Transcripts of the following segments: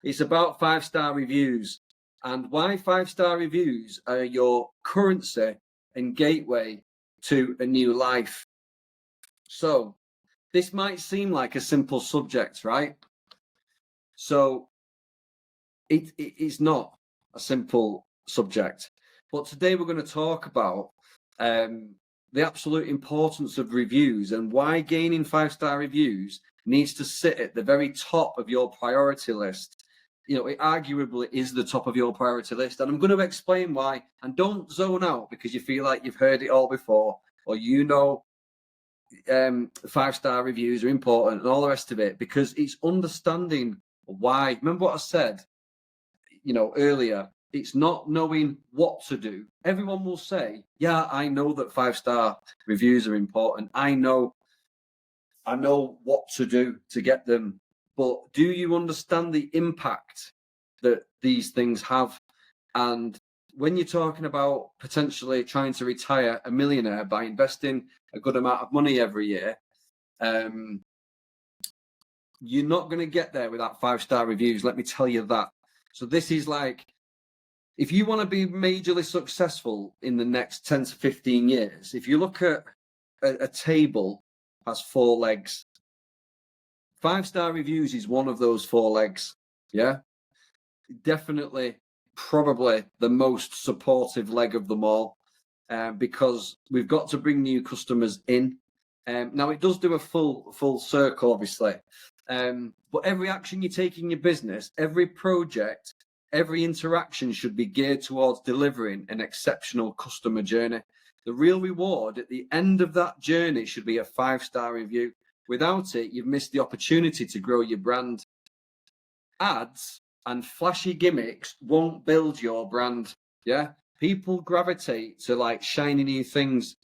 it's about 5-star reviews and why 5-star reviews are your currency and gateway to a new life. So this might seem like a simple subject, right? So it's not a simple subject, but today we're going to talk about the absolute importance of reviews and why gaining 5-star reviews needs to sit at the very top of your priority list. You know, it arguably is the top of your priority list, and I'm going to explain why. And don't zone out because you feel like you've heard it all before, or 5-star reviews are important and all the rest of it, because it's understanding why. Remember what I said, earlier, it's not knowing what to do. Everyone will say, yeah, I know that 5-star reviews are important. I know what to do to get them. But do you understand the impact that these things have? And when you're talking about potentially trying to retire a millionaire by investing a good amount of money every year, you're not going to get there without 5-star reviews. Let me tell you that. So this is like, if you want to be majorly successful in the next 10 to 15 years, if you look at a table has 4 legs, 5-star reviews is one of those 4 legs. Yeah, definitely, probably the most supportive leg of them all, because we've got to bring new customers in. Now it does do a full circle, obviously, but every action you take in your business, every project, every interaction should be geared towards delivering an exceptional customer journey. The real reward at the end of that journey should be a 5-star review. Without it, you've missed the opportunity to grow your brand. Ads and flashy gimmicks won't build your brand. Yeah, people gravitate to like shiny new things,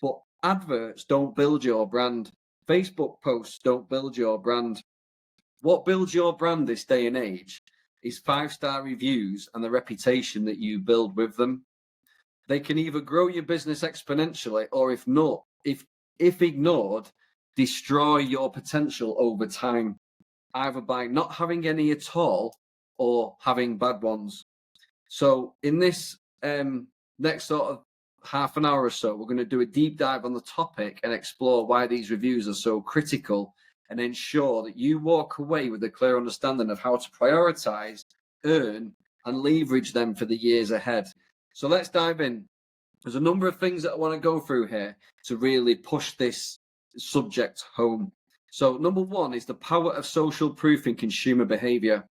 but adverts don't build your brand. Facebook posts don't build your brand. What builds your brand this day and age is 5-star reviews and the reputation that you build with them. They can either grow your business exponentially, or if not, if ignored, destroy your potential over time, either by not having any at all or having bad ones. So in this next sort of half an hour or so, we're going to do a deep dive on the topic and explore why these reviews are so critical, and ensure that you walk away with a clear understanding of how to prioritize, earn, and leverage them for the years ahead. So let's dive in. There's a number of things that I want to go through here to really push this subject home. So number 1 is the power of social proof in consumer behavior.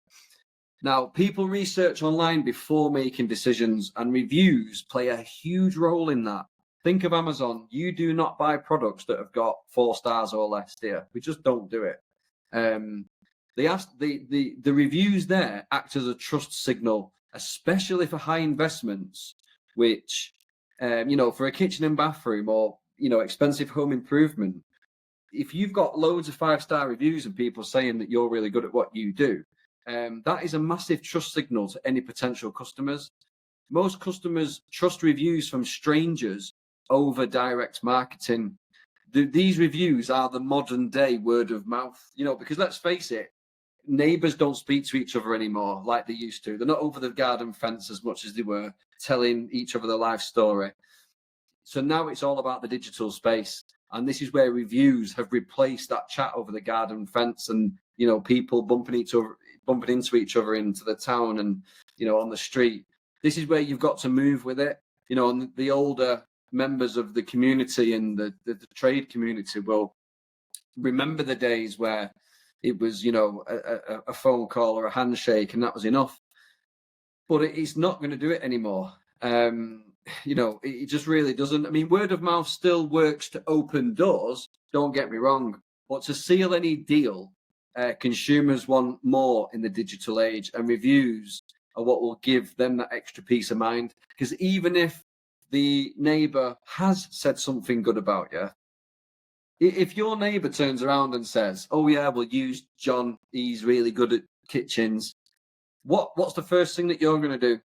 Now, people research online before making decisions, and reviews play a huge role in that. Think of Amazon. You do not buy products that have got 4 stars or less here. We just don't do it. The reviews there act as a trust signal, especially for high investments, which, for a kitchen and bathroom or, expensive home improvement. If you've got loads of 5-star reviews and people saying that you're really good at what you do, that is a massive trust signal to any potential customers. Most customers trust reviews from strangers over direct marketing. These reviews are the modern day word of mouth, because let's face it, neighbors don't speak to each other anymore like they used to. They're not over the garden fence as much as they were, telling each other their life story. So now it's all about the digital space. And this is where reviews have replaced that chat over the garden fence and, people bumping into each other into the town and, on the street. This is where you've got to move with it. And the older members of the community and the trade community will remember the days where it was, a phone call or a handshake and that was enough. But it's not going to do it anymore. It just really doesn't. I mean, word of mouth still works to open doors, don't get me wrong, but to seal any deal, consumers want more in the digital age, and reviews are what will give them that extra peace of mind. Because even if the neighbor has said something good about you, if your neighbor turns around and says, oh yeah, we'll use John, he's really good at kitchens, what's the first thing that you're going to do?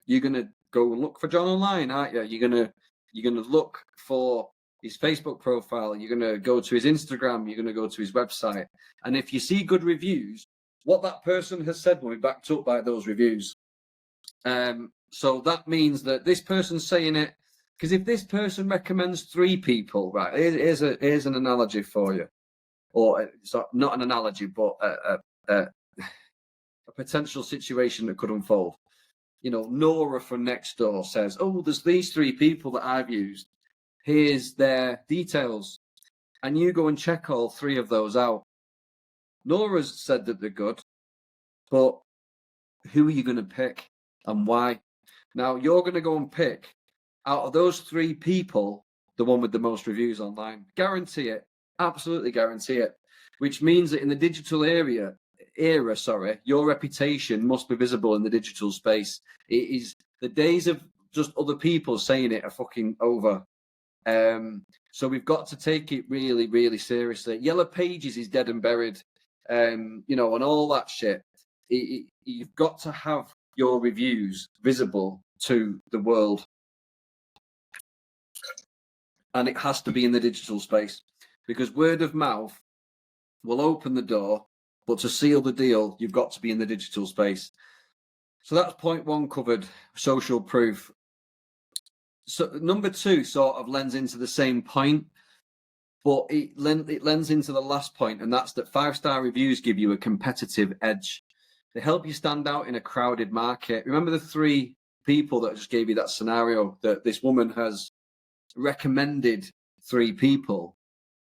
You're going to go and look for John online, aren't you? You're going to look for his Facebook profile. You're going to go to his Instagram. You're going to go to his website. And if you see good reviews, what that person has said will be backed up by those reviews. So that means that this person's saying it, because if this person recommends 3 people, right, here's an analogy for you, or so not an analogy, but a potential situation that could unfold. You know, Nora from next door says, oh, there's these 3 people that I've used. Here's their details. And you go and check all 3 of those out. Nora's said that they're good, but who are you going to pick and why? Now, you're going to go and pick out of those 3 people, the one with the most reviews online. Guarantee it. Absolutely guarantee it. Which means that in the digital era, your reputation must be visible in the digital space. It is the days of just other people saying it are fucking over. So we've got to take it really, really seriously. Yellow Pages is dead and buried, you know, and all that shit. You've got to have your reviews visible to the world. And it has to be in the digital space, because word of mouth will open the door, but to seal the deal, you've got to be in the digital space. So that's point 1 covered, social proof. So number 2 sort of lends into the same point, but it lends into the last point, and that's that 5-star reviews give you a competitive edge. They help you stand out in a crowded market. Remember the 3 people that I just gave you that scenario, that this woman has recommended 3 people,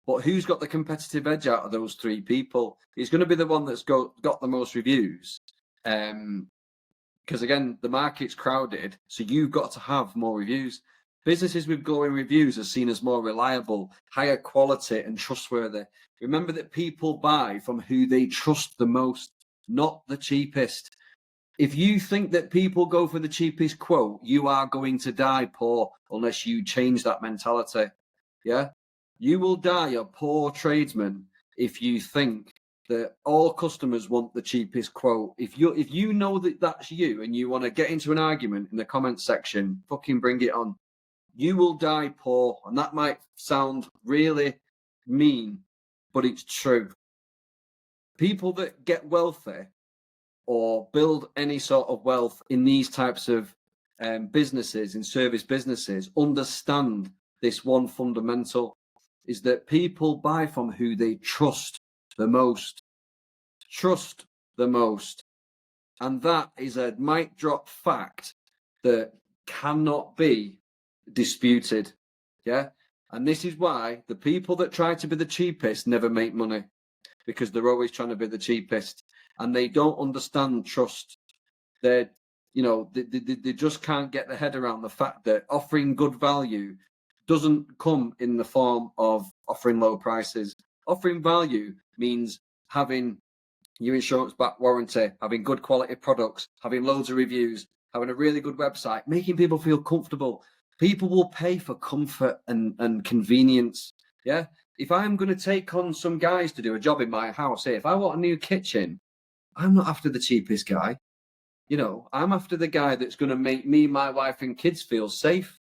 but who's got the competitive edge out of those 3 people? It's going to be the one that's got the most reviews. Because again, the market's crowded, so you've got to have more reviews. Businesses with glowing reviews are seen as more reliable, higher quality and trustworthy. Remember that people buy from who they trust the most, not the cheapest. If you think that people go for the cheapest quote, you are going to die poor unless you change that mentality. Yeah? You will die a poor tradesman if you think that all customers want the cheapest quote. If you know that that's you and you want to get into an argument in the comments section, fucking bring it on. You will die poor, and that might sound really mean, but it's true. People that get wealthy or build any sort of wealth in these types of businesses, in service businesses, understand this one fundamental, is that people buy from who they trust the most. Trust the most. And that is a mic drop fact that cannot be disputed. Yeah. And this is why the people that try to be the cheapest never make money, because they're always trying to be the cheapest, and they don't understand trust. They just can't get their head around the fact that offering good value doesn't come in the form of offering low prices. Offering value means having your insurance-backed warranty, having good quality products, having loads of reviews, having a really good website, making people feel comfortable. People will pay for comfort and convenience. Yeah. If I'm going to take on some guys to do a job in my house here, if I want a new kitchen, I'm not after the cheapest guy. You know, I'm after the guy that's going to make me, my wife and kids feel safe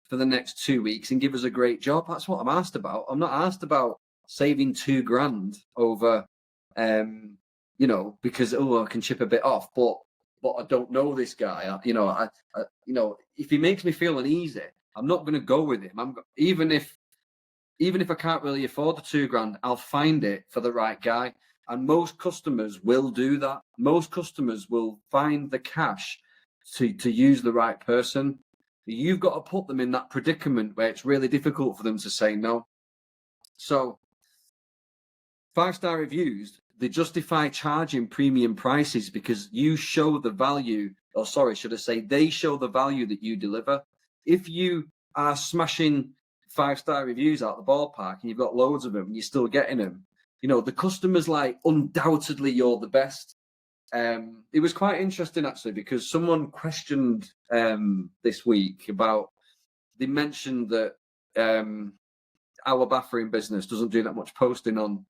for the next 2 weeks and give us a great job. That's what I'm asked about. I'm not asked about saving $2,000 over, you know, because, I can chip a bit off, but I don't know this guy. If he makes me feel uneasy, I'm not going to go with him. Even if I can't really afford the $2,000, I'll find it for the right guy. And most customers will do that. Most customers will find the cash to use the right person. You've got to put them in that predicament where it's really difficult for them to say no. So 5-star reviews, they justify charging premium prices because you show the value, or sorry, should I say, they show the value that you deliver. If you are smashing 5-star reviews out the ballpark and you've got loads of them and you're still getting them, the customer's like, undoubtedly you're the best. It was quite interesting actually, because someone questioned this week about, they mentioned that our bathroom business doesn't do that much posting on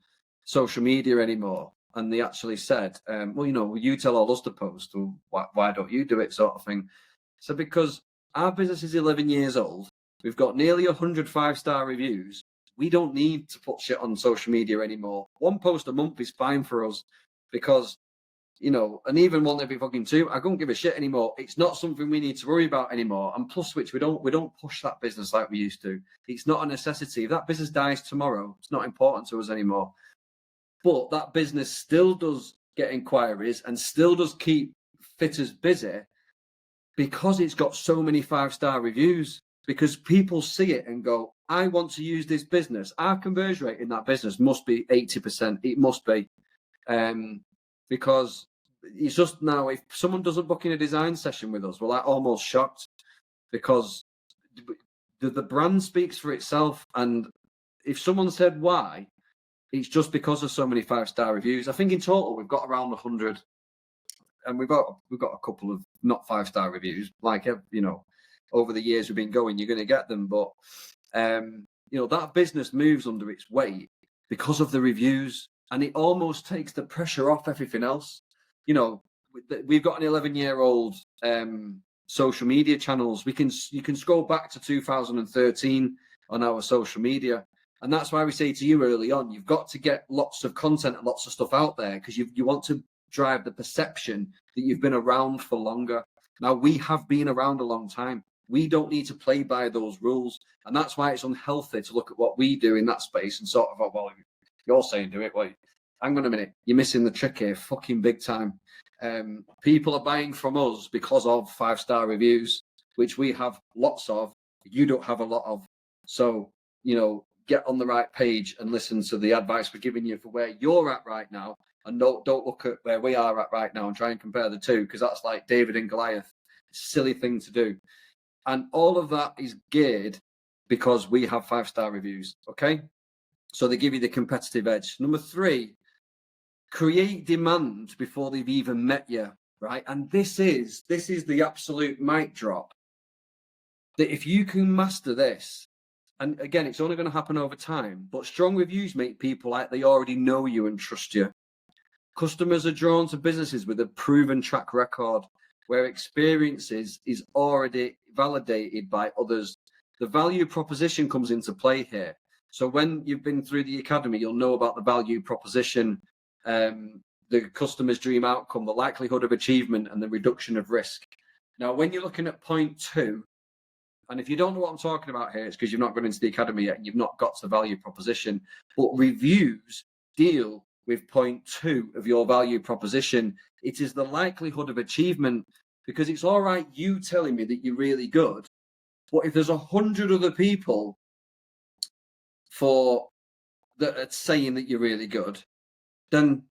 social media anymore. And they actually said, you tell all us to post, well, why don't you do it, sort of thing. So because our business is 11 years old, we've got nearly 100 5-star reviews. We don't need to put shit on social media anymore. One post a month is fine for us, because and even one every fucking two, I couldn't give a shit anymore. It's not something we need to worry about anymore. And plus which we don't push that business like we used to. It's not a necessity. If that business dies tomorrow, it's not important to us anymore. But that business still does get inquiries and still does keep fitters busy because it's got so many 5-star reviews, because people see it and go, I want to use this business. Our conversion rate in that business must be 80%. It must be. Because it's just now, if someone doesn't book in a design session with us, we're like almost shocked, because the brand speaks for itself. And if someone said why, it's just because of so many 5-star reviews. I think in total we've got around 100, and we've got a couple of not 5-star reviews. Like, over the years we've been going, you're going to get them, but that business moves under its weight because of the reviews, and it almost takes the pressure off everything else. We've got an 11-year-old social media channels. You can scroll back to 2013 on our social media. And that's why we say to you early on, you've got to get lots of content and lots of stuff out there, because you want to drive the perception that you've been around for longer. Now, we have been around a long time. We don't need to play by those rules. And that's why it's unhealthy to look at what we do in that space and sort of, well, you're saying do it. Wait, hang on a minute. You're missing the trick here, fucking big time. People are buying from us because of 5-star reviews, which we have lots of. You don't have a lot of. So, get on the right page and listen to the advice we're giving you for where you're at right now, and don't look at where we are at right now and try and compare the two, because that's like David and Goliath. It's a silly thing to do. And all of that is geared because we have 5-star reviews, okay? So they give you the competitive edge. Number 3, create demand before they've even met you, right? And this is the absolute mic drop, that if you can master this, and again, it's only going to happen over time, but strong reviews make people like they already know you and trust you. Customers are drawn to businesses with a proven track record, where experience is already validated by others. The value proposition comes into play here. So when you've been through the academy, you'll know about the value proposition, the customer's dream outcome, the likelihood of achievement, and the reduction of risk. Now, when you're looking at point 2, and if you don't know what I'm talking about here, it's because you've not gone into the academy yet and you've not got to the value proposition. But reviews deal with point 2 of your value proposition. It is the likelihood of achievement, because it's all right you telling me that you're really good, but if there's 100 other people that are saying that you're really good, then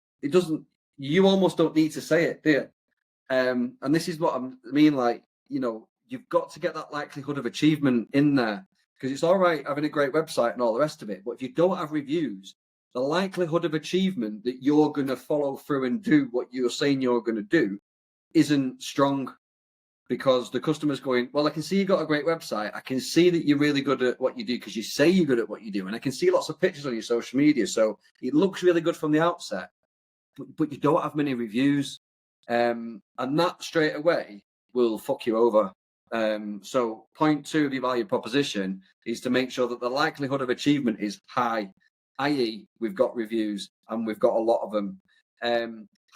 you almost don't need to say it, do you? And this is what I mean, like, you've got to get that likelihood of achievement in there, because it's all right having a great website and all the rest of it, but if you don't have reviews, the likelihood of achievement that you're going to follow through and do what you're saying you're going to do isn't strong, because the customer's going, well, I can see you got a great website. I can see that you're really good at what you do because you say you're good at what you do. And I can see lots of pictures on your social media. So it looks really good from the outset, but you don't have many reviews. And that straight away will fuck you over. So point 2 of your value proposition is to make sure that the likelihood of achievement is high, i.e. we've got reviews and we've got a lot of them.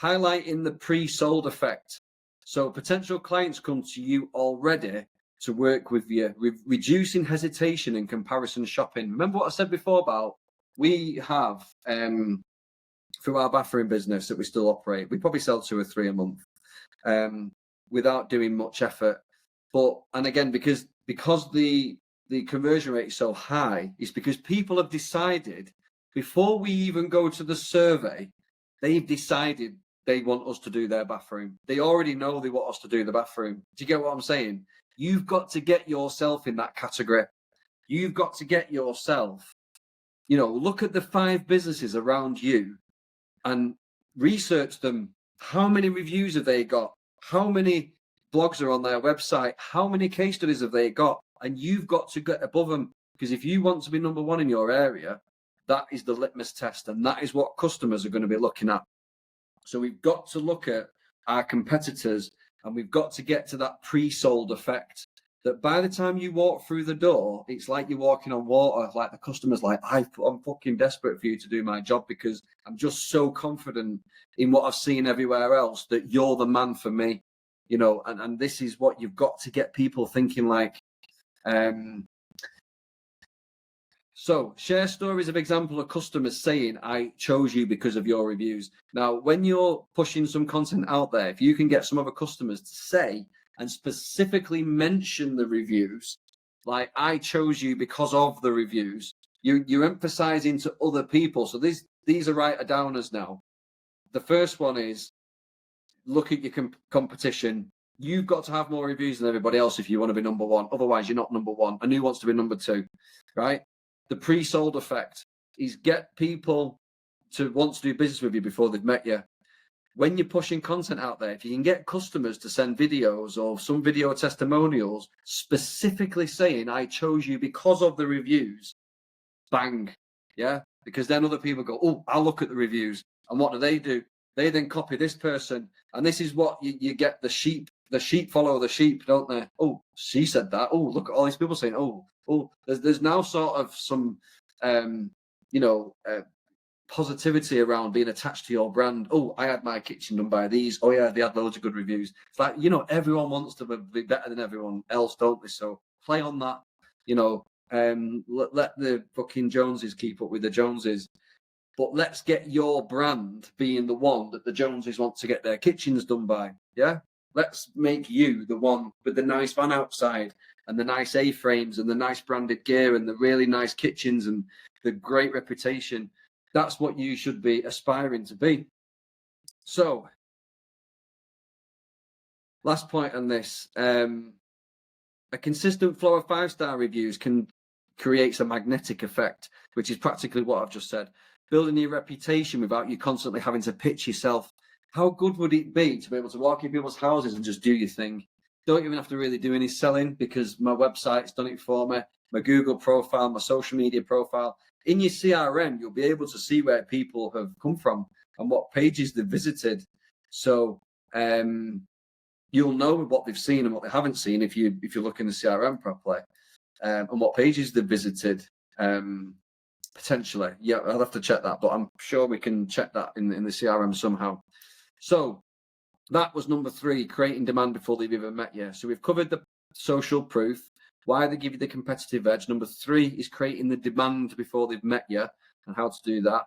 Highlighting the pre-sold effect. So potential clients come to you already to work with you, reducing hesitation and comparison shopping. Remember what I said before about we have, through our bathroom business that we still operate, we probably sell 2 or 3 a month without doing much effort. And again, because the conversion rate is so high, it's because people have decided before we even go to the survey, they've decided they want us to do their bathroom. They already know they want us to do the bathroom. Do you get what I'm saying? You've got to get yourself in that category. You've got to get yourself, look at the 5 businesses around you and research them. How many reviews have they got? How many blogs are on their website? How many case studies have they got? And you've got to get above them, because if you want to be number 1 in your area, that is the litmus test, and that is what customers are going to be looking at. So we've got to look at our competitors, and we've got to get to that pre-sold effect. that by the time you walk through the door, it's like you're walking on water. Like the customer's like, I'm fucking desperate for you to do my job because I'm just so confident in what I've seen everywhere else that you're the man for me, you know. And this is what you've got to get people thinking like. So share stories of example of customers saying, I chose you because of your reviews. Now, when you're pushing some content out there, if you can get some other customers to say and specifically mention the reviews, like I chose you because of the reviews, you're emphasizing to other people. So these are writer downers now. The first one is look at your competition. You've got to have more reviews than everybody else if you want to be number one. Otherwise, you're not number one. And who wants to be number two, right? The pre-sold effect is get people to want to do business with you before they've met you. When you're pushing content out there, if you can get customers to send videos or some video testimonials specifically saying, I chose you because of the reviews, bang, yeah? Because then other people go, oh, I'll look at the reviews. And what do? They then copy this person. And this is what you get, the sheep follow the sheep, don't they? Oh, she said that. Oh, look at all these people saying, oh, there's now sort of some, positivity around being attached to your brand. Oh, I had my kitchen done by these. Oh yeah, they had loads of good reviews. It's like, everyone wants to be better than everyone else, don't they? So play on that, let the fucking Joneses keep up with the Joneses. But let's get your brand being the one that the Joneses want to get their kitchens done by. Yeah? Let's make you the one with the nice van outside and the nice A-frames and the nice branded gear and the really nice kitchens and the great reputation. That's what you should be aspiring to be. So, last point on this. A consistent flow of 5-star reviews creates a magnetic effect, which is practically what I've just said. Building your reputation without you constantly having to pitch yourself. How good would it be to be able to walk in people's houses and just do your thing? Don't even have to really do any selling because my website's done it for me. My Google profile, my social media profile. In your CRM, you'll be able to see where people have come from and what pages they've visited. So you'll know what they've seen and what they haven't seen if you look in the CRM properly, and what pages they've visited. Potentially, yeah, I'll have to check that, but I'm sure we can check that in the CRM somehow. So that was number 3, creating demand before they've even met you. So we've covered the social proof, why they give you the competitive edge. Number 3 is creating the demand before they've met you and how to do that.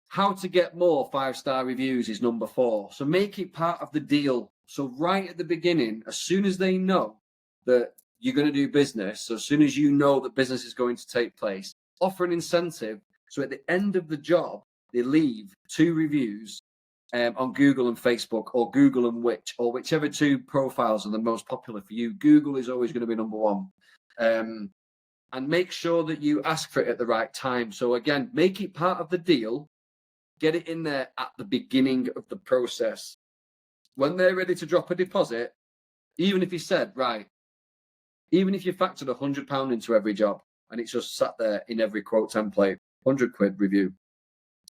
How to get more 5-star reviews is number 4. So make it part of the deal. So right at the beginning, as soon as they know that you're going to do business, so as soon as you know that business is going to take place, offer an incentive. So at the end of the job, they leave 2 reviews on Google and Facebook, or Google and whichever 2 profiles are the most popular for you. Google is always going to be number 1. And make sure that you ask for it at the right time. So again, make it part of the deal. Get it in there at the beginning of the process. When they're ready to drop a deposit, even if you said, right, even if you factored £100 into every job, and it's just sat there in every quote template, £100 review.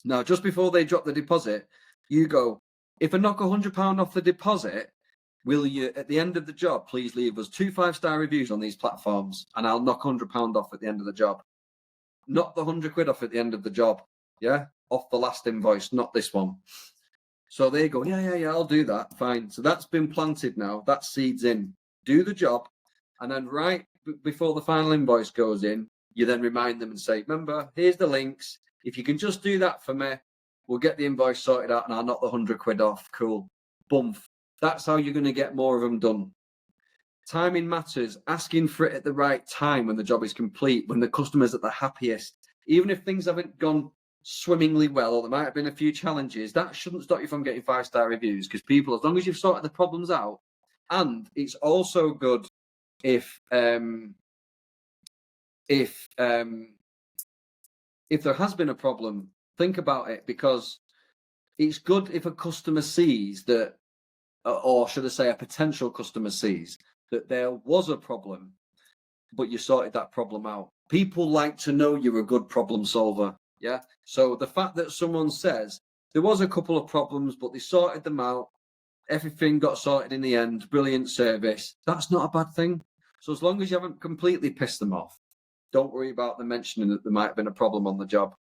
Now, just before they drop the deposit, you go, if I knock £100 off the deposit, will you, at the end of the job, please leave us 2 5-star reviews on these platforms, and I'll knock £100 off at the end of the job. Knock the £100 off at the end of the job, yeah? Off the last invoice, not this one. So they go, yeah, I'll do that, fine. So that's been planted now, that seed's in. Do the job, and then right before the final invoice goes in, you then remind them and say, remember, here's the links. If you can just do that for me, we'll get the invoice sorted out and I'll knock the £100 off. Cool. Bump. That's how you're going to get more of them done. Timing matters. Asking for it at the right time when the job is complete, when the customer's at the happiest. Even if things haven't gone swimmingly well, or there might have been a few challenges, that shouldn't stop you from getting 5-star reviews, because people, as long as you've sorted the problems out, and it's also good if there has been a problem, think about it, because it's good if a customer sees that, or should I say a potential customer sees that there was a problem, but you sorted that problem out. People like to know you're a good problem solver, yeah? So the fact that someone says, there was a couple of problems, but they sorted them out, everything got sorted in the end, brilliant service, that's not a bad thing. So as long as you haven't completely pissed them off, don't worry about them mentioning that there might have been a problem on the job.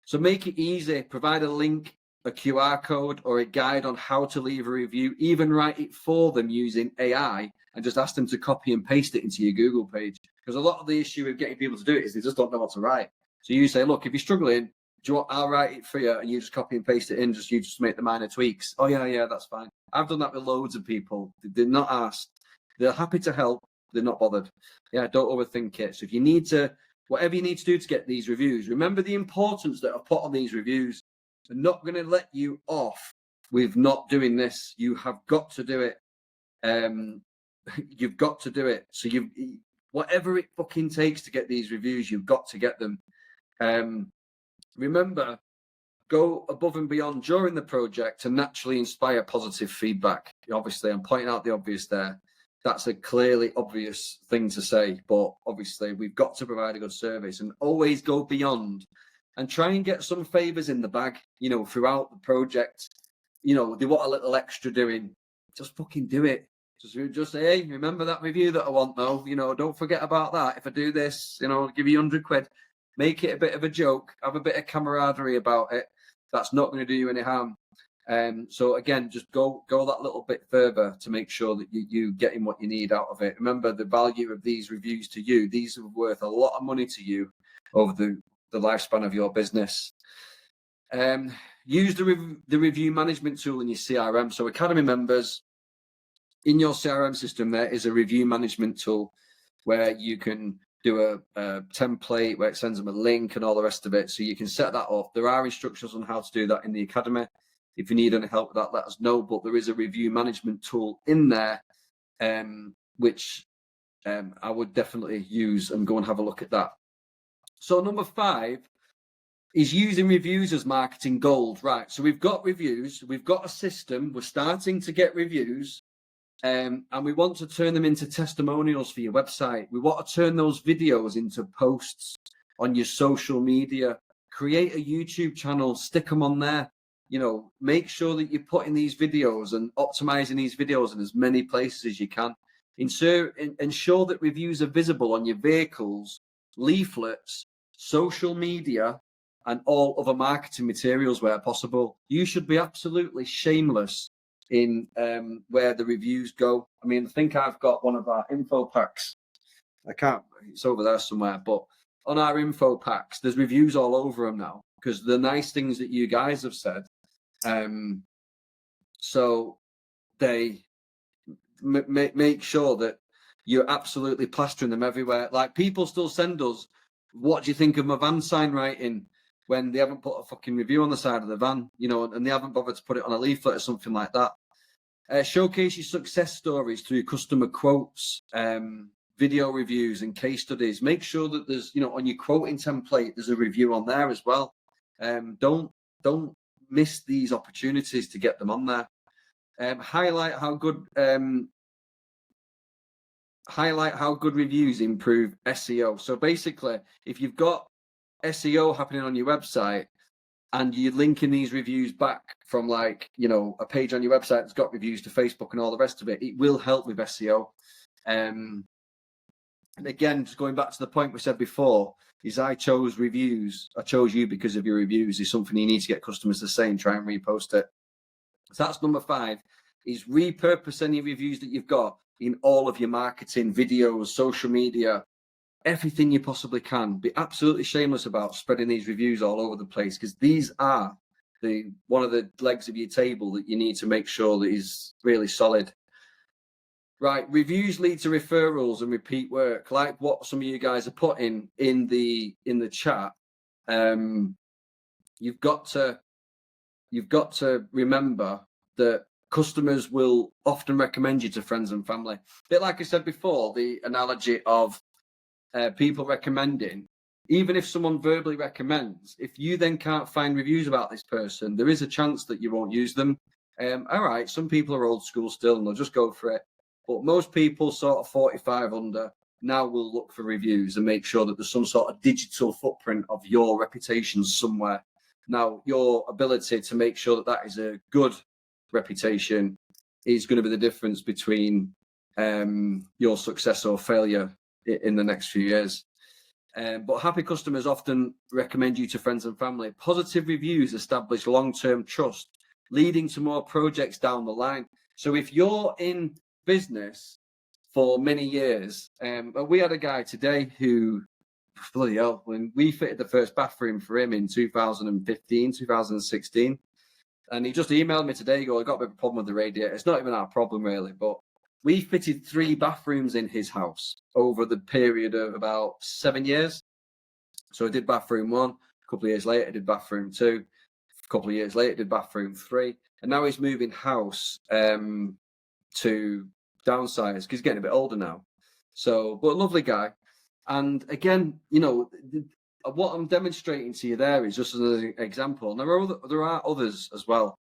So make it easy. Provide a link, a QR code, or a guide on how to leave a review. Even write it for them using AI and just ask them to copy and paste it into your Google page. Because a lot of the issue with getting people to do it is they just don't know what to write. So you say, look, if you're struggling, do you want, I'll write it for you, and you just copy and paste it in. You just make the minor tweaks. Oh yeah, that's fine. I've done that with loads of people. They're not asked. They're happy to help. They're not bothered. Yeah, don't overthink it. So if you need to, whatever you need to do to get these reviews, remember the importance that are put on these reviews. They're not going to let you off with not doing this. You have got to do it. You've got to do it. So whatever it fucking takes to get these reviews, you've got to get them. Remember, go above and beyond during the project to naturally inspire positive feedback. Obviously, I'm pointing out the obvious there. That's a clearly obvious thing to say, but obviously we've got to provide a good service and always go beyond and try and get some favors in the bag, throughout the project. They want a little extra doing. Just fucking do it. Just say, hey, remember that review that I want though? Don't forget about that. If I do this, I'll give you 100 quid. Make it a bit of a joke. Have a bit of camaraderie about it. That's not going to do you any harm. So again, just go that little bit further to make sure that you getting what you need out of it. Remember the value of these reviews to you. These are worth a lot of money to you over the lifespan of your business. Use the review management tool in your CRM. So Academy members, in your CRM system, there is a review management tool where you can do a template where it sends them a link and all the rest of it. So you can set that up. There are instructions on how to do that in the Academy. If you need any help with that, let us know. But there is a review management tool in there, which I would definitely use and go and have a look at that. So number 5 is using reviews as marketing gold. Right. So we've got reviews. We've got a system. We're starting to get reviews. And we want to turn them into testimonials for your website. We want to turn those videos into posts on your social media. Create a YouTube channel. Stick them on there. Make sure that you're putting these videos and optimizing these videos in as many places as you can. Ensure that reviews are visible on your vehicles, leaflets, social media, and all other marketing materials where possible. You should be absolutely shameless in where the reviews go. I mean, I think I've got one of our info packs. It's over there somewhere, but on our info packs, there's reviews all over them now because the nice things that you guys have said. So they make sure that you're absolutely plastering them everywhere. Like, people still send us, what do you think of my van sign writing, when they haven't put a fucking review on the side of the van, and they haven't bothered to put it on a leaflet or something like that. Showcase your success stories through customer quotes, video reviews and case studies. Make sure that there's, on your quoting template, there's a review on there as well. Don't miss these opportunities to get them on there. Highlight how good reviews improve SEO. So basically, if you've got SEO happening on your website and you're linking these reviews back from a page on your website that's got reviews to Facebook and all the rest of it, it will help with SEO. And again, just going back to the point we said before, is I chose you because of your reviews. Is something you need to get customers to say and try and repost it. So that's number 5, is repurpose any reviews that you've got in all of your marketing, videos, social media, everything you possibly can. Be absolutely shameless about spreading these reviews all over the place, because these are one of the legs of your table that you need to make sure that is really solid. Right, reviews lead to referrals and repeat work, like what some of you guys are putting in the chat. You've got to remember that customers will often recommend you to friends and family. A bit like I said before, the analogy of people recommending. Even if someone verbally recommends, if you then can't find reviews about this person, there is a chance that you won't use them. All right, some people are old school still and they'll just go for it. But most people sort of 45 under now will look for reviews and make sure that there's some sort of digital footprint of your reputation somewhere. Now, your ability to make sure that that is a good reputation is going to be the difference between your success or failure in the next few years. But happy customers often recommend you to friends and family. Positive reviews establish long-term trust, leading to more projects down the line. So if you're in business for many years, we had a guy today who, bloody hell, when we fitted the first bathroom for him in 2015, 2016, and he just emailed me today, I got a bit of a problem with the radiator. It's not even our problem really, but we fitted 3 bathrooms in his house over the period of about 7 years. So I did bathroom 1, a couple of years later I did bathroom 2, a couple of years later I did bathroom 3, and now he's moving house to downsize because he's getting a bit older now. So, but lovely guy. And again, you know, what I'm demonstrating to you there is just as an example. And there are others as well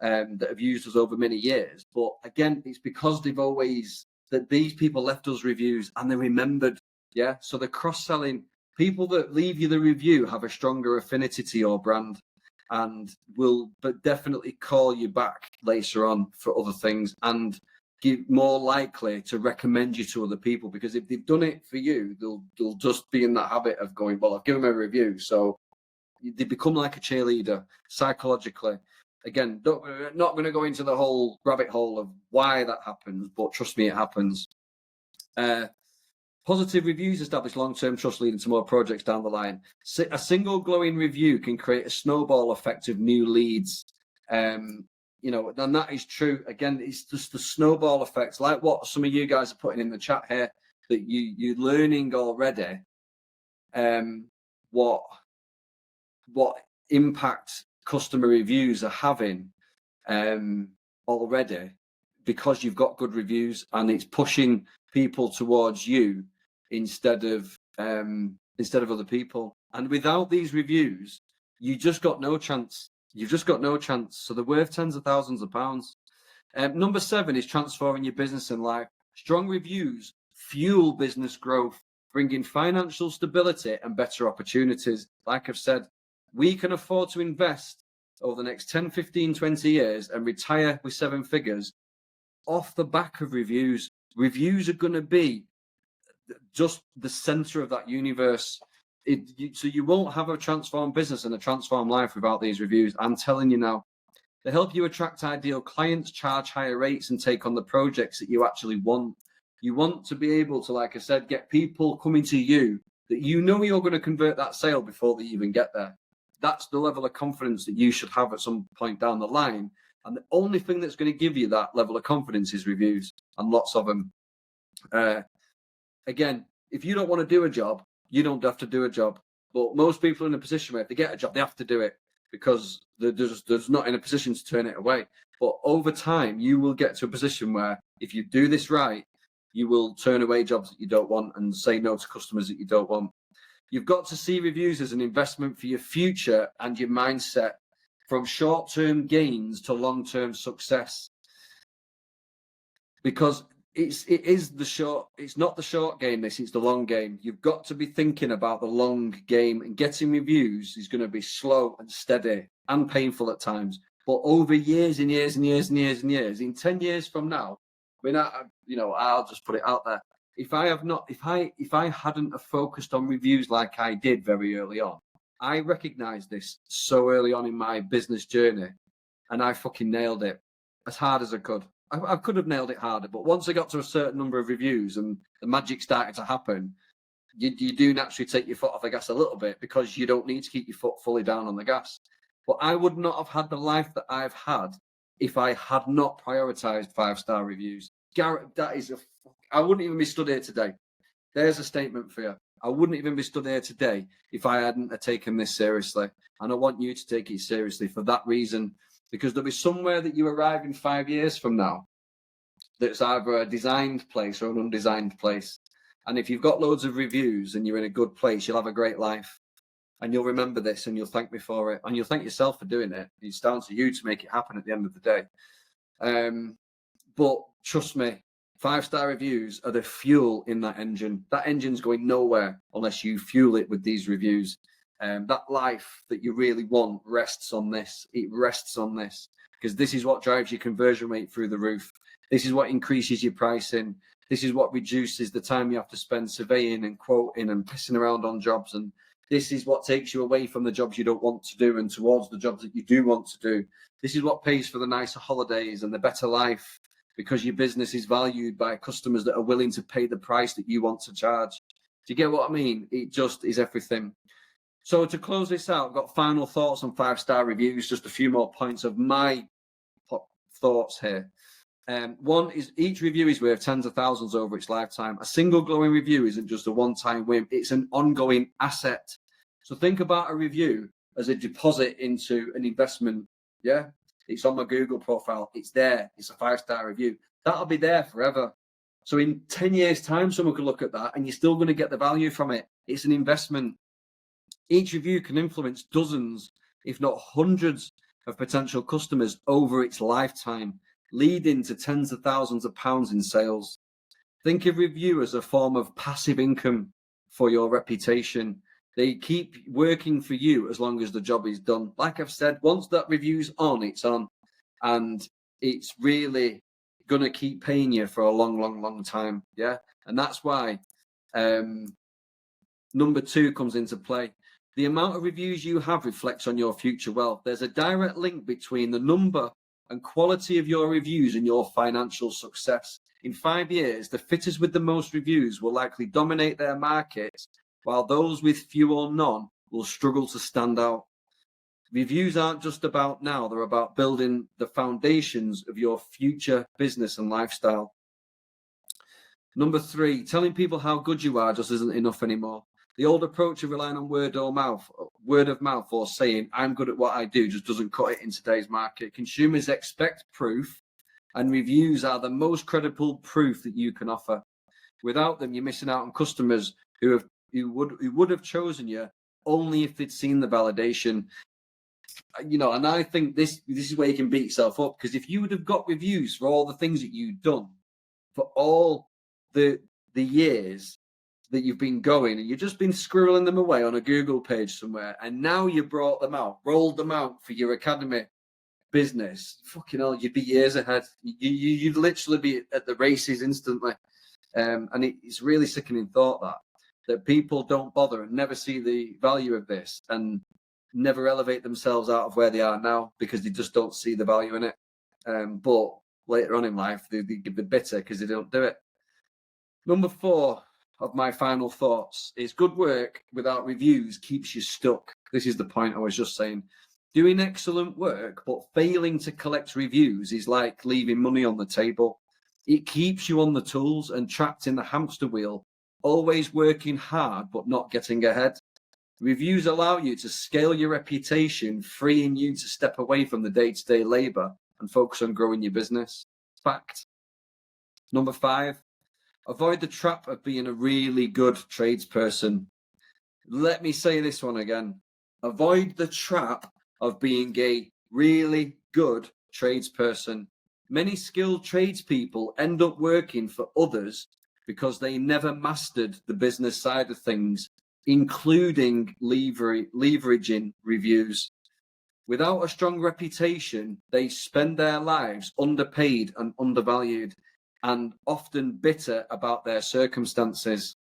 that have used us over many years. But again, it's because that these people left us reviews and they remembered. Yeah. So the cross-selling, people that leave you the review have a stronger affinity to your brand and will definitely call you back later on for other things and more likely to recommend you to other people, because if they've done it for you, they'll just be in that habit of going, well, I've given them a review. So they become like a cheerleader psychologically. Again, not going to go into the whole rabbit hole of why that happens, but trust me, it happens. Positive reviews establish long-term trust, leading to more projects down the line. A single glowing review can create a snowball effect of new leads. You know, and that is true. Again, it's just the snowball effects, like what some of you guys are putting in the chat here, that you're learning already. What impact customer reviews are having already, because you've got good reviews, and it's pushing people towards you instead of other people. And without these reviews, you just got no chance. You've just got no chance. So they're worth tens of thousands of pounds. Number 7 is transforming your business and life. Strong reviews fuel business growth, bringing financial stability and better opportunities. Like I've said, we can afford to invest over the next 10, 15, 20 years and retire with 7 figures off the back of reviews. Reviews are going to be just the center of that universe. So you won't have a transformed business and a transformed life without these reviews. I'm telling you now. They help you attract ideal clients, charge higher rates, and take on the projects that you actually want. You want to be able to, like I said, get people coming to you that you know you're going to convert that sale before they even get there. That's the level of confidence that you should have at some point down the line. And the only thing that's going to give you that level of confidence is reviews, and lots of them. Again, if you don't want to do a job, you don't have to do a job. But most people are in a position where if they get a job, they have to do it because they're just not in a position to turn it away. But over time, you will get to a position where if you do this right, you will turn away jobs that you don't want and say no to customers that you don't want. You've got to see reviews as an investment for your future and your mindset, from short-term gains to long-term success. Because it's not the short game, it's the long game. You've got to be thinking about the long game, and getting reviews is going to be slow and steady and painful at times. But over years and years and years and years and years, in 10 years from now, I'll just put it out there. If I hadn't have focused on reviews like I did very early on, I recognized this so early on in my business journey, and I fucking nailed it as hard as I could. I could have nailed it harder, but once I got to a certain number of reviews and the magic started to happen, you do naturally take your foot off the gas a little bit, because you don't need to keep your foot fully down on the gas. But I would not have had the life that I've had if I had not prioritized 5-star reviews. Garrett, I wouldn't even be stood here today. There's a statement for you. I wouldn't even be stood here today if I hadn't taken this seriously. And I want you to take it seriously for that reason, because there'll be somewhere that you arrive in 5 years from now that's either a designed place or an undesigned place. And if you've got loads of reviews and you're in a good place, you'll have a great life. And you'll remember this, and you'll thank me for it. And you'll thank yourself for doing it. It's down to you to make it happen at the end of the day. But trust me, 5-star reviews are the fuel in that engine. That engine's going nowhere unless you fuel it with these reviews. That life that you really want rests on this. It rests on this, because this is what drives your conversion rate through the roof. This is what increases your pricing. This is what reduces the time you have to spend surveying and quoting and pissing around on jobs. And this is what takes you away from the jobs you don't want to do and towards the jobs that you do want to do. This is what pays for the nicer holidays and the better life, because your business is valued by customers that are willing to pay the price that you want to charge. Do you get what I mean? It just is everything. So to close this out, I've got final thoughts on 5-star reviews, just a few more points of my thoughts here. One is each review is worth tens of thousands over its lifetime. A single glowing review isn't just a one-time win, it's an ongoing asset. So think about a review as a deposit into an investment. Yeah, it's on my Google profile, it's there, it's a 5-star review. That'll be there forever. So in 10 years' time, someone could look at that and you're still going to get the value from it. It's an investment. Each review can influence dozens, if not hundreds, of potential customers over its lifetime, leading to tens of thousands of pounds in sales. Think of review as a form of passive income for your reputation. They keep working for you as long as the job is done. Like I've said, once that review's on, it's on. And it's really going to keep paying you for a long, long, long time. Yeah. And that's why number 2 comes into play. The amount of reviews you have reflects on your future wealth. There's a direct link between the number and quality of your reviews and your financial success. In 5 years, the fitters with the most reviews will likely dominate their markets, while those with few or none will struggle to stand out. Reviews aren't just about now, they're about building the foundations of your future business and lifestyle. Number 3, telling people how good you are just isn't enough anymore. The old approach of relying on word of mouth, or saying I'm good at what I do just doesn't cut it in today's market. Consumers expect proof, and reviews are the most credible proof that you can offer. Without them, you're missing out on customers who would have chosen you only if they'd seen the validation. And I think this is where you can beat yourself up, because if you would have got reviews for all the things that you've done for all the years that you've been going, and you've just been squirreling them away on a Google page somewhere, and now you rolled them out for your academy business, fucking hell, you'd be years ahead. You'd literally be at the races instantly. And it's really sickening thought that people don't bother and never see the value of this and never elevate themselves out of where they are now because they just don't see the value in it. But later on in life, they get bitter because they don't do it. Number 4 of my final thoughts is good work without reviews keeps you stuck. This is the point I was just saying. Doing excellent work but failing to collect reviews is like leaving money on the table. It keeps you on the tools and trapped in the hamster wheel, always working hard but not getting ahead. Reviews allow you to scale your reputation, freeing you to step away from the day-to-day labor and focus on growing your business. Fact. Number 5, avoid the trap of being a really good tradesperson. Let me say this one again. Avoid the trap of being a really good tradesperson. Many skilled tradespeople end up working for others because they never mastered the business side of things, including leveraging reviews. Without a strong reputation, they spend their lives underpaid and undervalued, and often bitter about their circumstances.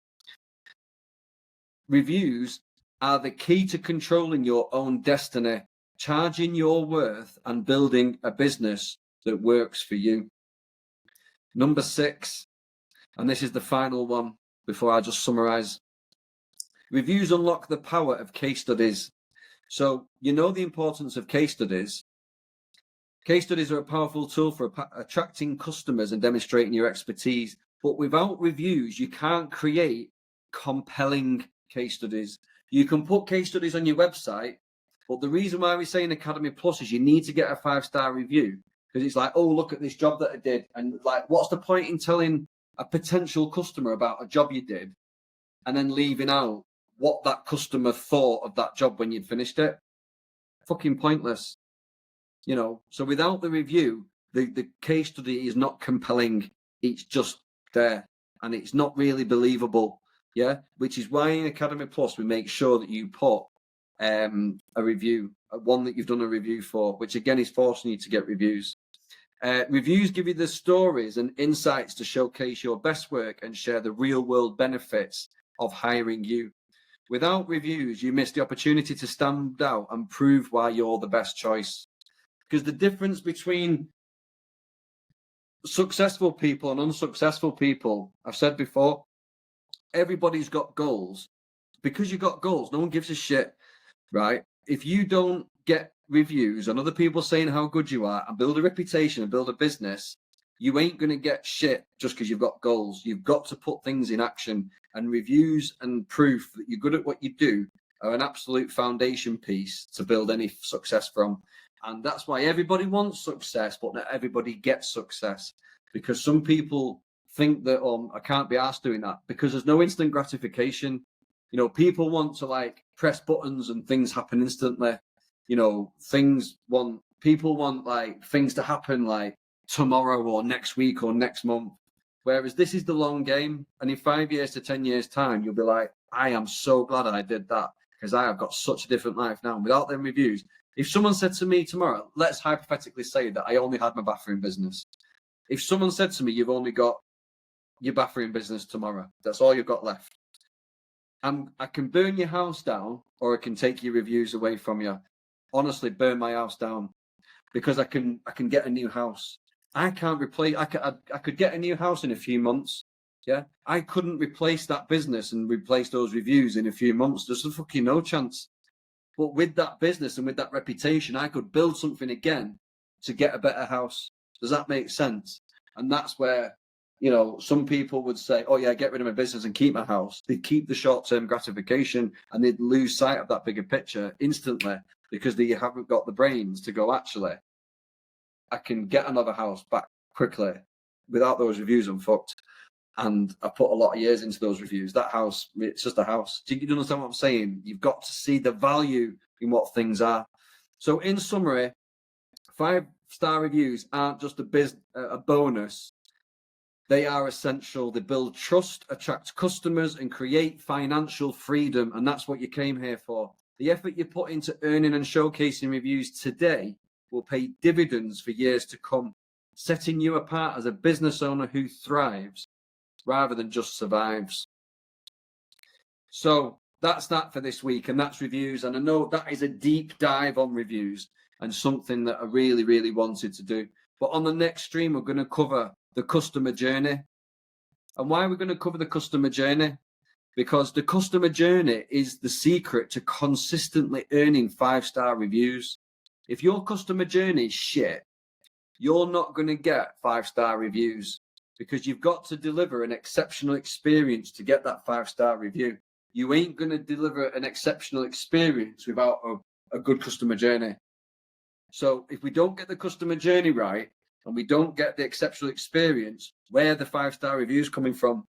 Reviews are the key to controlling your own destiny, charging your worth, and building a business that works for you. Number 6, and this is the final one before I just summarize. Reviews unlock the power of case studies. So the importance of case studies. Case studies are a powerful tool for attracting customers and demonstrating your expertise. But without reviews, you can't create compelling case studies. You can put case studies on your website, but the reason why we say in Academy Plus is you need to get a 5-star review, because it's like, oh, look at this job that I did. And like, what's the point in telling a potential customer about a job you did and then leaving out what that customer thought of that job when you'd finished it? Fucking pointless. So without the review, the case study is not compelling. It's just there and it's not really believable. Yeah. Which is why in Academy Plus, we make sure that you put a review, one that you've done a review for, which again is forcing you to get reviews. Reviews give you the stories and insights to showcase your best work and share the real world benefits of hiring you. Without reviews, you miss the opportunity to stand out and prove why you're the best choice. Because the difference between successful people and unsuccessful people, I've said before, everybody's got goals. Because you've got goals, no one gives a shit, right? If you don't get reviews and other people saying how good you are and build a reputation and build a business, you ain't going to get shit just because you've got goals. You've got to put things in action, and reviews and proof that you're good at what you do are an absolute foundation piece to build any success from. And that's why everybody wants success, but not everybody gets success, because some people think that, I can't be asked doing that, because there's no instant gratification. You know, people want to like press buttons and things happen instantly. You know, people want like things to happen like tomorrow or next week or next month. Whereas this is the long game. And in 5 years to 10 years time, you'll be like, I am so glad I did that, because I have got such a different life now. And without them reviews, if someone said to me tomorrow, let's hypothetically say that I only had my bathroom business. If someone said to me, you've only got your bathroom business tomorrow, that's all you've got left. I can burn your house down, or I can take your reviews away from you. Honestly, burn my house down, because I can get a new house. I can't replace. I could get a new house in a few months. Yeah, I couldn't replace that business and replace those reviews in a few months. There's a fucking no chance. But with that business and with that reputation, I could build something again to get a better house. Does that make sense? And that's where, you know, some people would say, oh yeah, get rid of my business and keep my house. They'd keep the short-term gratification and they'd lose sight of that bigger picture instantly, because they haven't got the brains to go, actually, I can get another house back quickly. Without those reviews, I'm fucked. And I put a lot of years into those reviews. That house, it's just a house. Do you understand what I'm saying? You've got to see the value in what things are. So in summary, 5-star reviews aren't just a bonus. They are essential. They build trust, attract customers, and create financial freedom. And that's what you came here for. The effort you put into earning and showcasing reviews today will pay dividends for years to come, setting you apart as a business owner who thrives rather than just survives. So that's that for this week, and that's reviews. And I know that is a deep dive on reviews and something that I really, really wanted to do. But on the next stream, we're going to cover the customer journey. And why we're going to cover the customer journey? Because the customer journey is the secret to consistently earning 5-star reviews. If your customer journey is shit, you're not going to get 5-star reviews, because you've got to deliver an exceptional experience to get that 5-star review. You ain't going to deliver an exceptional experience without a good customer journey. So if we don't get the customer journey right and we don't get the exceptional experience, where are the 5-star reviews coming from?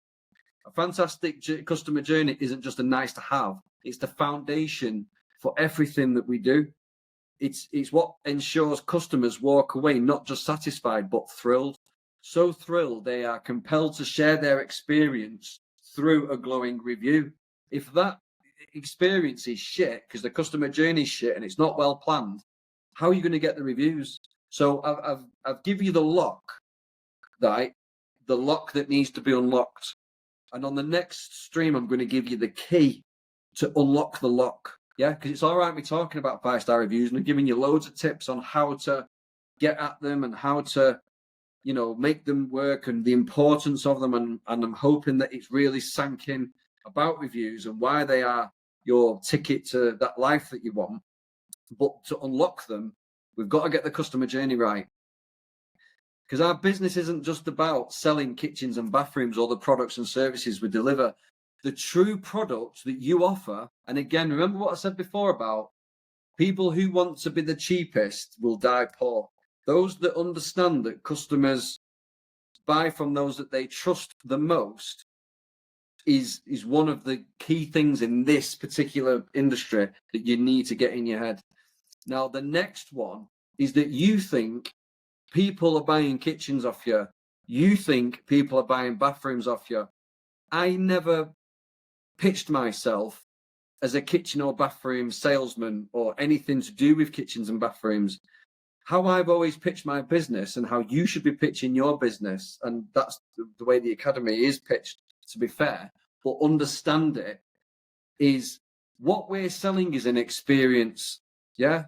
A fantastic customer journey isn't just a nice to have. It's the foundation for everything that we do. It's what ensures customers walk away not just satisfied, but thrilled. So thrilled they are compelled to share their experience through a glowing review. If that experience is shit because the customer journey is shit and it's not well planned, how are you going to get the reviews? So I've given you the lock, right? The lock that needs to be unlocked. And on the next stream, I'm going to give you the key to unlock the lock. Yeah, because it's all right me talking about 5-star reviews and I'm giving you loads of tips on how to get at them and how to, you know, make them work and the importance of them. And I'm hoping that it's really sank in about reviews and why they are your ticket to that life that you want. But to unlock them, we've got to get the customer journey right. Because our business isn't just about selling kitchens and bathrooms or the products and services we deliver. The true product that you offer, and again, remember what I said before about people who want to be the cheapest will die poor. Those that understand that customers buy from those that they trust the most is one of the key things in this particular industry that you need to get in your head. Now, the next one is that you think people are buying kitchens off you. You think people are buying bathrooms off you. I never pitched myself as a kitchen or bathroom salesman or anything to do with kitchens and bathrooms. how I've always pitched my business and how you should be pitching your business. And that's the way the academy is pitched, to be fair. But understand it is what we're selling is an experience. Yeah.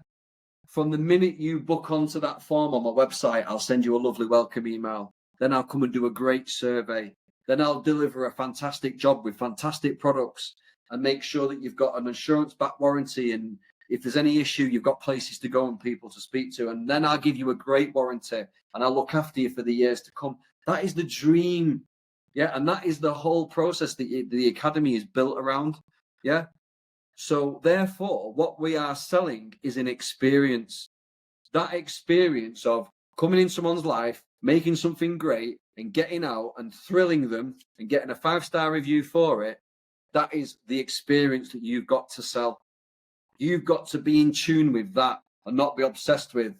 From the minute you book onto that form on my website, I'll send you a lovely welcome email. Then I'll come and do a great survey. Then I'll deliver a fantastic job with fantastic products and make sure that you've got an insurance-backed warranty. And if there's any issue, you've got places to go and people to speak to. And then I'll give you a great warranty and I'll look after you for the years to come. That is the dream. Yeah. And that is the whole process that the academy is built around. Yeah. So therefore, what we are selling is an experience. That experience of coming in someone's life, making something great and getting out and thrilling them and getting a 5-star review for it, that is the experience that you've got to sell. You've got to be in tune with that and not be obsessed with,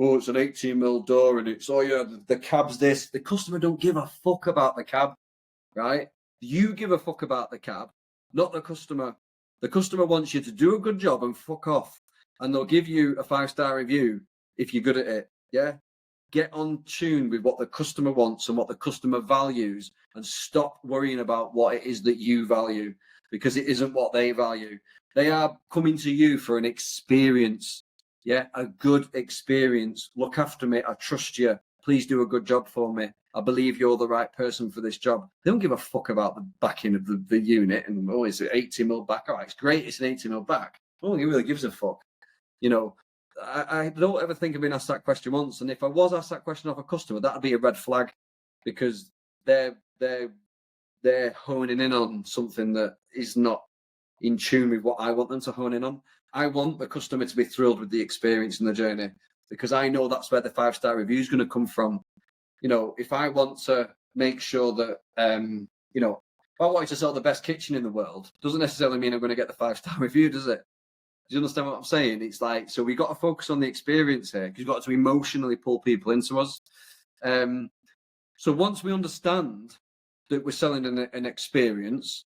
oh, it's an 18mm door and it's, oh yeah, the cab's this. The customer don't give a fuck about the cab, right? You give a fuck about the cab, not the customer. The customer wants you to do a good job and fuck off. And they'll give you a 5-star review if you're good at it. Yeah. Get on tune with what the customer wants and what the customer values and stop worrying about what it is that you value, because it isn't what they value. They are coming to you for an experience. Yeah. A good experience. Look after me. I trust you. Please do a good job for me. I believe you're the right person for this job. They don't give a fuck about the backing of the unit and, oh, it's an 80mm back. All right, it's great. It's an 80mm back. No one really gives a fuck. You know, I don't ever think of being asked that question once. And if I was asked that question of a customer, that'd be a red flag, because they're honing in on something that is not in tune with what I want them to hone in on. I want the customer to be thrilled with the experience and the journey, because I know that's where the 5-star review is going to come from. You know, if I want to make sure that, you know, if I wanted to sell the best kitchen in the world, doesn't necessarily mean I'm going to get the 5-star review, does it? Do you understand what I'm saying? It's like, so we got to focus on the experience here, because you've got to emotionally pull people into us. So once we understand that we're selling an experience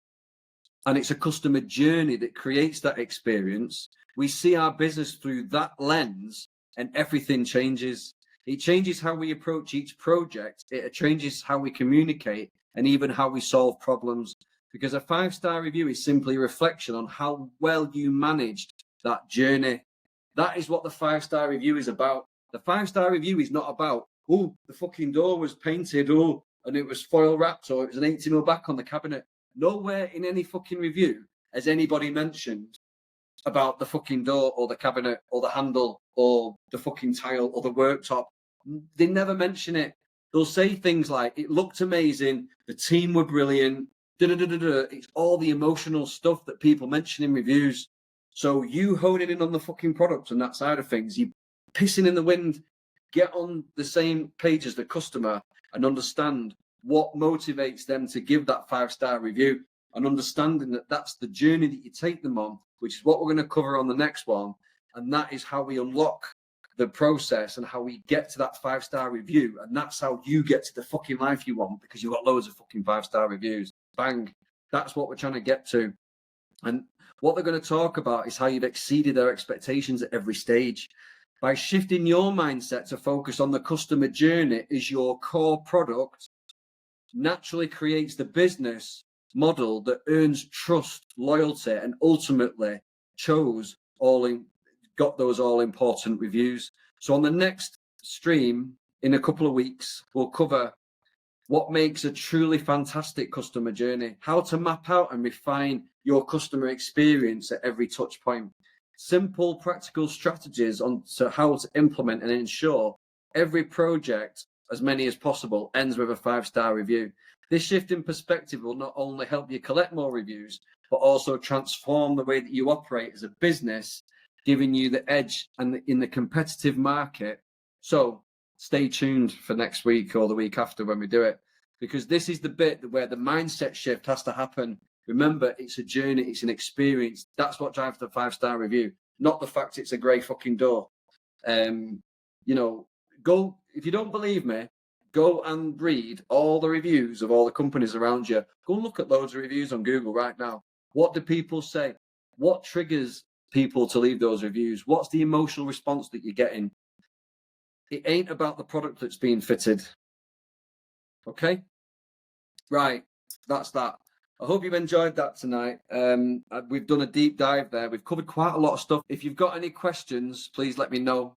and it's a customer journey that creates that experience, we see our business through that lens and everything changes. It changes how we approach each project. It changes how we communicate and even how we solve problems, because a 5-star review is simply a reflection on how well you managed that journey. That is what the 5-star review is about. The 5-star review is not about, oh, the fucking door was painted, oh, and it was foil wrapped, or it was an 80mm back on the cabinet. Nowhere in any fucking review has anybody mentioned about the fucking door or the cabinet or the handle or the fucking tile or the worktop. They never mention it. They'll say things like, it looked amazing, the team were brilliant, da-da-da-da-da. It's all the emotional stuff that people mention in reviews. So you honing in on the fucking product and that side of things, you pissing in the wind, get on the same page as the customer and understand what motivates them to give that 5-star review, and understanding that that's the journey that you take them on, which is what we're going to cover on the next one. And that is how we unlock the process and how we get to that 5-star review. And that's how you get to the fucking life you want, because you've got loads of fucking 5-star reviews. Bang. That's what we're trying to get to. And what they're going to talk about is how you've exceeded their expectations at every stage. By shifting your mindset to focus on the customer journey as your core product, naturally creates the business model that earns trust, loyalty, and ultimately got those all important reviews. So on the next stream in a couple of weeks, we'll cover what makes a truly fantastic customer journey, how to map out and refine your customer experience at every touch point, simple practical strategies on to how to implement and ensure every project, as many as possible, ends with a 5-star review. This shift in perspective will not only help you collect more reviews, but also transform the way that you operate as a business, giving you the edge and in the competitive market. So stay tuned for next week or the week after when we do it, because this is the bit where the mindset shift has to happen. Remember, it's a journey, it's an experience. That's what drives the 5-star review, not the fact it's a grey fucking door. You know, go, if you don't believe me, go and read all the reviews of all the companies around you. Go and look at loads of reviews on Google right now. What do people say? What triggers people to leave those reviews? What's the emotional response that you're getting? It ain't about the product that's being fitted. Okay? Right. That's that. I hope you've enjoyed that tonight. We've done a deep dive there. We've covered quite a lot of stuff. If you've got any questions, please let me know.